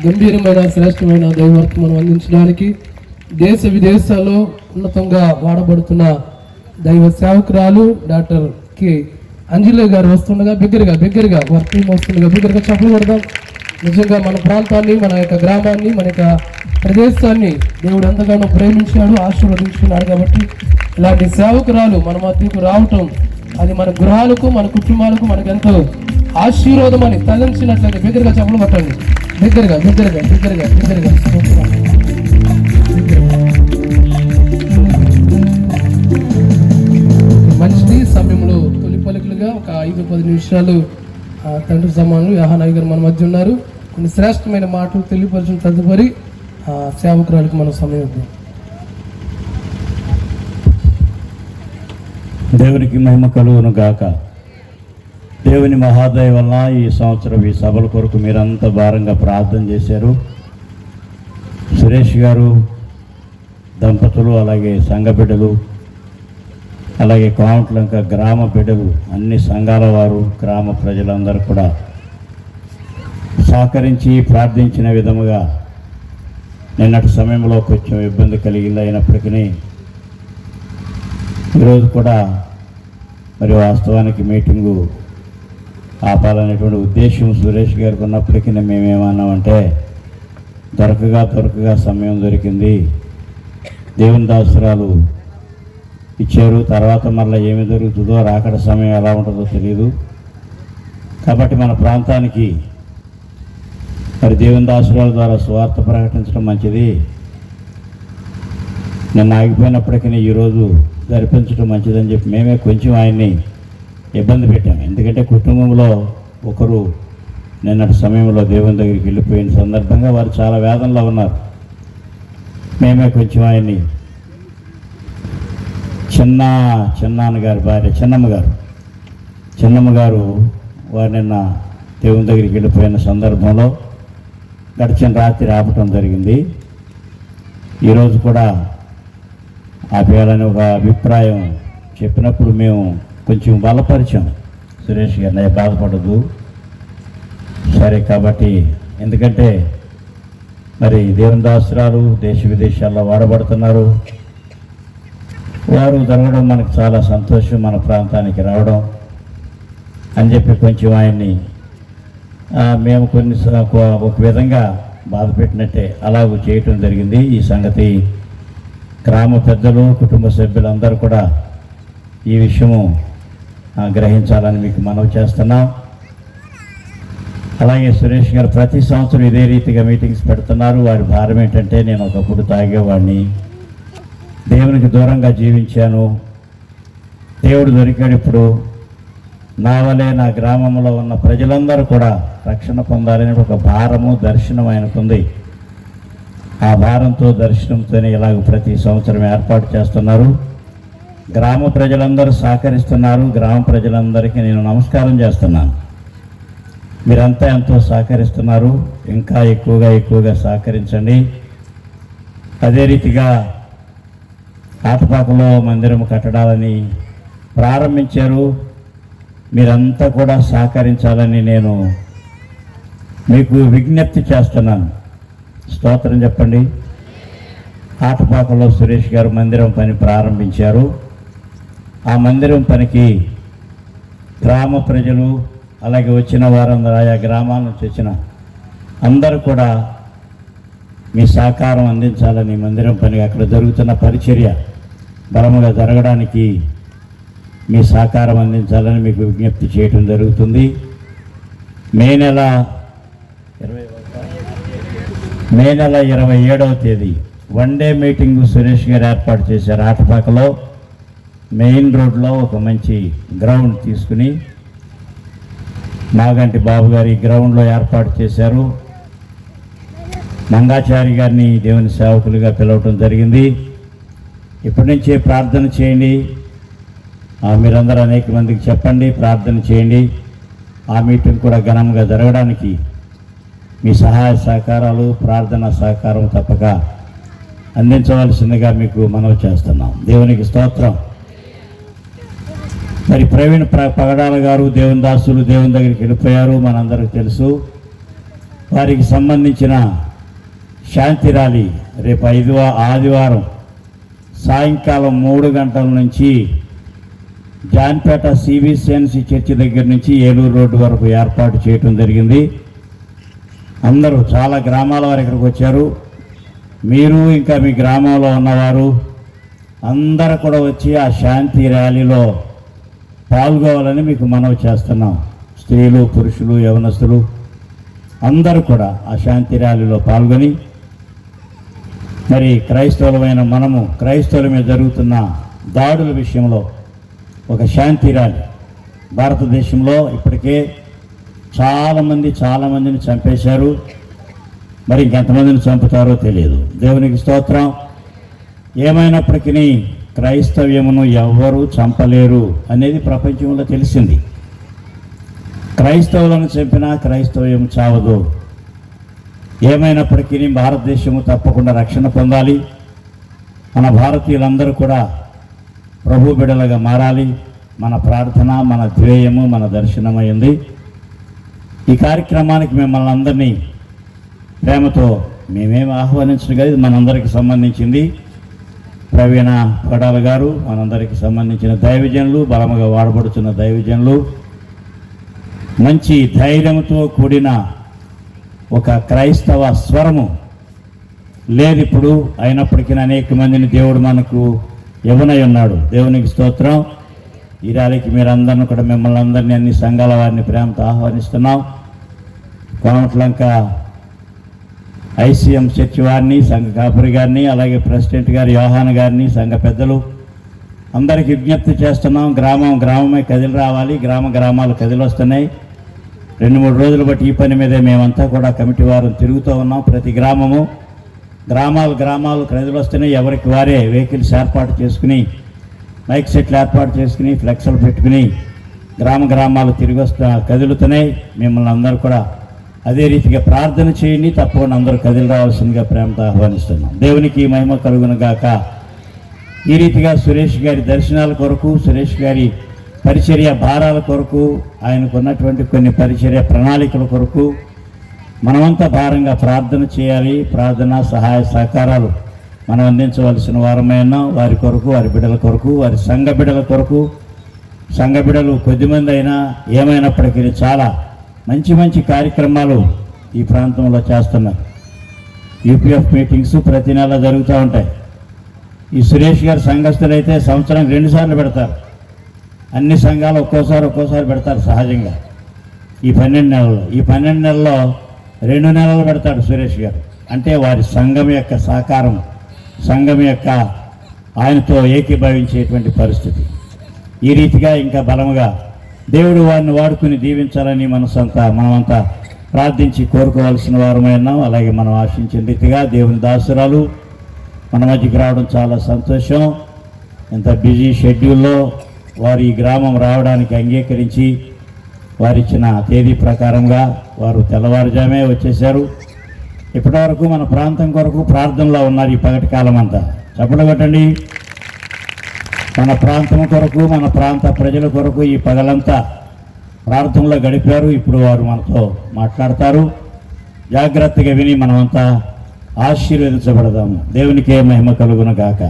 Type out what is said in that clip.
గంభీరమైన శ్రేష్టమైన దైవవర్తమానం అందించడానికి దేశ విదేశాల్లో ఉన్నతంగా వాడబడుతున్న దైవ సేవకురాలు డాక్టర్ కె అంజలి గారు వస్తుండగా బిగ్గరగా వారి టీం వస్తుండగా బిగ్గరగా చప్పలు కొడదాం. నిజంగా మన ప్రాంతాన్ని, మన యొక్క గ్రామాన్ని, మన యొక్క ప్రదేశాన్ని దేవుడు ఎంతగానో ప్రేమించాడు, ఆశీర్వదించుకున్నాడు. కాబట్టి ఇలాంటి సేవకురాలు మన మధ్యకు రావటం అది మన గృహాలకు, మన కుటుంబాలకు మనకు ఎంతో ఆశీర్వాదం అని తలంచినట్లయితే బిగ్గరగా చప్పలు కొట్టండి. బిగ్గరగా మంచిది. సమయంలో తొలి పలుకులుగా ఒక 5-10 నిమిషాలు తండ్రి సమానులు యాహానాయ్ గారు మన మధ్య ఉన్నారు. కొన్ని శ్రేష్టమైన మాటలు తెలియపరిచిన తదుపరి సేవకురాలకు మనం సమయం ఇద్దాం. దేవునికి మహిమ కలుగును గాక. దేవుని మహాదయ వలన ఈ సంవత్సరం ఈ సభల కొరకు మీరంతా భారంగా ప్రార్థన చేశారు. సురేష్ గారు దంపతులు, అలాగే సంఘ బిడ్డలు, అలాగే కోమట్లంక గ్రామ బిడ్డలు, అన్ని సంఘాల వారు, గ్రామ ప్రజలందరూ కూడా సహకరించి ప్రార్థించిన విధముగా నిన్నటి సమయంలో కొంచెం ఇబ్బంది కలిగింది. అయినప్పటికీ ఈరోజు కూడా మరి వాస్తవానికి మీటింగు ఆపాలనేటువంటి ఉద్దేశం సురేష్ గారికి ఉన్నప్పటికీ మేమేమన్నామంటే దొరకగా సమయం దొరికింది, దేవుని దాసురాలు ఇచ్చారు. తర్వాత మళ్ళీ ఏమి జరుగుతుందో, రాకడ సమయం ఎలా ఉంటుందో తెలియదు. కాబట్టి మన ప్రాంతానికి మరి దేవుని దాసురాల ద్వారా స్వార్థ ప్రకటించడం మంచిది. నిన్న ఆగిపోయినప్పటికీ ఈరోజు జరిపించడం మంచిదని చెప్పి మేమే కొంచెం ఆయన్ని ఇబ్బంది పెట్టాము. ఎందుకంటే కుటుంబంలో ఒకరు నిన్నటి సమయంలో దేవుని దగ్గరికి వెళ్ళిపోయిన సందర్భంగా వారు చాలా వేదనలో ఉన్నారు. మేమే కొంచెం ఆయన్ని చిన్నాన్న గారి భార్య చిన్నమ్మ గారు వారు నిన్న దేవుని దగ్గరికి వెళ్ళిపోయిన సందర్భంలో గడిచిన రాత్రి ఆపటం జరిగింది. ఈరోజు కూడా ఆపేయాలని ఒక అభిప్రాయం చెప్పినప్పుడు మేము కొంచెం బలపరిచాం సురేష్ గారిని, బాధపడదు సరే. కాబట్టి ఎందుకంటే మరి దేవుని దాసురాలు దేశ విదేశాల్లో వాడబడుతున్నారు, వారు జరగడం మనకు చాలా సంతోషం, మన ప్రాంతానికి రావడం అని చెప్పి కొంచెం ఆయన్ని మేము ఒక విధంగా బాధ పెట్టినట్టే అలాగూ చేయటం జరిగింది. ఈ సంగతి గ్రామ పెద్దలు, కుటుంబ సభ్యులందరూ కూడా ఈ విషయము గ్రహించాలని మీకు మనవి చేస్తున్నాం. అలాగే సురేష్ గారు ప్రతి సంవత్సరం ఇదే రీతిగా మీటింగ్స్ పెడుతున్నారు. వారి భారం ఏంటంటే, నేను ఒకప్పుడు తాగేవాడిని, దేవునికి దూరంగా జీవించాను, దేవుడు దొరికాడు, ఇప్పుడు నా వలే నా గ్రామంలో ఉన్న ప్రజలందరూ కూడా రక్షణ పొందాలని ఒక భారము, దర్శనం ఆయనకుంది. ఆ భారంతో, దర్శనంతోనే ఇలాగ ప్రతి సంవత్సరం ఏర్పాటు చేస్తున్నారు. గ్రామ ప్రజలందరూ సహకరిస్తున్నారు. గ్రామ ప్రజలందరికీ నేను నమస్కారం చేస్తున్నాను. మీరంతా ఎంతో సహకరిస్తున్నారు. ఇంకా ఎక్కువగా సహకరించండి. అదే రీతిగా ఆటపాకలో మందిరం కట్టడాలని ప్రారంభించారు. మీరంతా కూడా సహకరించాలని నేను మీకు విజ్ఞప్తి చేస్తున్నాను. స్తోత్రం చెప్పండి. ఆటపాకలో సురేష్ గారు మందిరం పని ప్రారంభించారు. ఆ మందిరం పనికి గ్రామ ప్రజలు, అలాగే వచ్చిన వారందరూ, ఆయా గ్రామాల నుంచి వచ్చిన అందరూ కూడా మీ సహకారం అందించాలని, మందిరం పని అక్కడ జరుగుతున్న పరిచర్య బలముగా జరగడానికి మీ సహకారం అందించాలని మీకు విజ్ఞప్తి చేయడం జరుగుతుంది. మే నెల 27వ తేదీ వన్ డే మీటింగ్ సురేష్ గారు ఏర్పాటు చేశారు. ఆటపాకలో మెయిన్ రోడ్లో ఒక మంచి గ్రౌండ్ తీసుకుని మాగంటి బాబు గారి గ్రౌండ్లో ఏర్పాటు చేశారు. మంగాచారి గారిని దేవుని సేవకులుగా పిలవటం జరిగింది. ఇప్పటి నుంచే ప్రార్థన చేయండి. మీరందరూ అనేక మందికి చెప్పండి, ప్రార్థన చేయండి. ఆ మీటింగ్ కూడా ఘనంగా జరగడానికి మీ సహాయ సహకారాలు, ప్రార్థన సహకారం తప్పక అందించవలసిందిగా మీకు మనవి చేస్తున్నాం. దేవునికి స్తోత్రం. మరి ప్రవీణ్ పగడాల గారు, దేవుని దాసులు దేవుని దగ్గరికి వెళ్ళిపోయారు, మనందరికీ తెలుసు. వారికి సంబంధించిన శాంతి ర్యాలీ రేపు ఆదివారం సాయంకాలం 3 గంటల నుంచి జాన్పేట సిబిసిఎన్సి చర్చి దగ్గర నుంచి ఏలూరు రోడ్డు వరకు ఏర్పాటు చేయడం జరిగింది. అందరూ చాలా గ్రామాల వారు ఇక్కడికి వచ్చారు. మీరు ఇంకా మీ గ్రామంలో ఉన్నవారు అందరూ కూడా వచ్చి ఆ శాంతి ర్యాలీలో పాల్గొవాలని మీకు మనవి చేస్తున్నాం. స్త్రీలు, పురుషులు, యవనస్తులు అందరూ కూడా ఆ శాంతి ర్యాలీలో పాల్గొని మరి క్రైస్తవులమైన మనము క్రైస్తవుల మీద జరుగుతున్న దాడుల విషయంలో ఒక శాంతి ర్యాలీ. భారతదేశంలో ఇప్పటికే చాలామందిని చంపేశారు. మరి ఇంకెంతమందిని చంపుతారో తెలియదు. దేవునికి స్తోత్రం. ఏమైనప్పటికీ క్రైస్తవ్యమును ఎవ్వరూ చంపలేరు అనేది ప్రపంచంలో తెలిసింది. క్రైస్తవులను చంపినా క్రైస్తవ్యం చావదు. ఏమైనప్పటికీ భారతదేశము తప్పకుండా రక్షణ పొందాలి. మన భారతీయులందరూ కూడా ప్రభు బిడ్డలుగా మారాలి. మన ప్రార్థన, మన ధ్యేయము, మన దర్శనమైంది. ఈ కార్యక్రమానికి మిమ్మల్ని అందరినీ ప్రేమతో మేమేమి ఆహ్వానించడం కాదు, ఇది మనందరికి సంబంధించింది. ప్రవీణ పడాల గారు మనందరికి సంబంధించిన దైవజనులు, బలముగా వాడబడుతున్న దైవజనులు, మంచి ధైర్యంతో కూడిన ఒక క్రైస్తవ స్వరము లేదు ఇప్పుడు. అయినప్పటికీ అనేక మందిని దేవుడు మనకు ఇవ్వనై ఉన్నాడు. దేవునికి స్తోత్రం. ఈ ర్యాలీకి మీరందరినీ కూడా మిమ్మల్ని అందరినీ అన్ని సంఘాల వారిని ప్రేమతో ఆహ్వానిస్తున్నాం. కోమట్లంక ఐసీఎం చర్చి వారిని, సంఘ కాపురి గారిని, అలాగే ప్రెసిడెంట్ గారు యోహాన్ గారిని, సంఘ పెద్దలు అందరికీ విజ్ఞప్తి చేస్తున్నాం. గ్రామమే కదిలి రావాలి. గ్రామాలు కదిలి వస్తున్నాయి. 2-3 రోజులు బట్టి ఈ పని మీదే మేమంతా కూడా కమిటీ వారు తిరుగుతూ ఉన్నాం. ప్రతి గ్రామాలు కదిలి వస్తున్నాయి. ఎవరికి వారే వెహికల్స్ ఏర్పాటు చేసుకుని, మైక్ సెట్లు ఏర్పాటు చేసుకుని, ఫ్లెక్స్లు పెట్టుకుని గ్రామాలు తిరిగి కదులుతున్నాయి. మిమ్మల్ని అందరూ కూడా అదే రీతిగా ప్రార్థన చేయండి. తప్పకుండా అందరూ కదిలి రావాల్సిందిగా ప్రేమతో ఆహ్వానిస్తున్నాం. దేవునికి మహిమ కలుగును గాక. ఈ రీతిగా సురేష్ గారి దర్శనాల కొరకు, సురేష్ గారి పరిచర్య భారాల కొరకు, ఆయనకు ఉన్నటువంటి కొన్ని పరిచర్య ప్రణాళికల కొరకు మనమంతా భారంగా ప్రార్థన చేయాలి. ప్రార్థన సహాయ సహకారాలు మనం అందించవలసిన వారమై ఉన్నాం. వారి కొరకు, వారి బిడ్డల కొరకు, వారి సంఘ బిడ్డల కొరకు. సంఘ బిడ్డలు కొద్దిమంది అయినా ఏమైనప్పటికీ చాలా మంచి కార్యక్రమాలు ఈ ప్రాంతంలో చేస్తున్నారు. యూపీఎఫ్ మీటింగ్స్ ప్రతి నెల జరుగుతూ ఉంటాయి. ఈ సురేష్ గారి సంఘస్థులు అయితే సంవత్సరానికి 2 సార్లు పెడతారు. అన్ని సంఘాలు ఒక్కోసారి పెడతారు సహజంగా. ఈ 12 నెలల్లో 2 నెలలు పెడతాడు సురేష్ గారు. అంటే వారి సంఘం యొక్క సహకారం, సంఘం యొక్క ఆయనతో ఏకీభవించేటువంటి పరిస్థితి. ఈ రీతిగా ఇంకా బలముగా దేవుడు వారిని వాడుకుని దీవించాలని మనమంతా ప్రార్థించి కోరుకోవాల్సిన వారమై ఉన్నాం. అలాగే మనం ఆశించిన రీతిగా దేవుని దాసురాలు మన మధ్యకి రావడం చాలా సంతోషం. ఎంత బిజీ షెడ్యూల్లో వారు ఈ గ్రామం రావడానికి అంగీకరించి వారిచ్చిన తేదీ ప్రకారంగా వారు తెల్లవారుజామే వచ్చేశారు. ఇప్పటివరకు మన ప్రాంతం కొరకు ప్రార్థనలో ఉన్నారు. ఈ పగటి కాలం అంతా చప్పట్లు కొట్టండి. మన ప్రాంతం కొరకు, మన ప్రాంత ప్రజల కొరకు ఈ పగలంతా ప్రార్థనలో గడిపారు. ఇప్పుడు వారు మనతో మాట్లాడతారు. జాగ్రత్తగా విని మనమంతా ఆశీర్వదించబడదాము. దేవునికే మహిమ కలుగును గాక.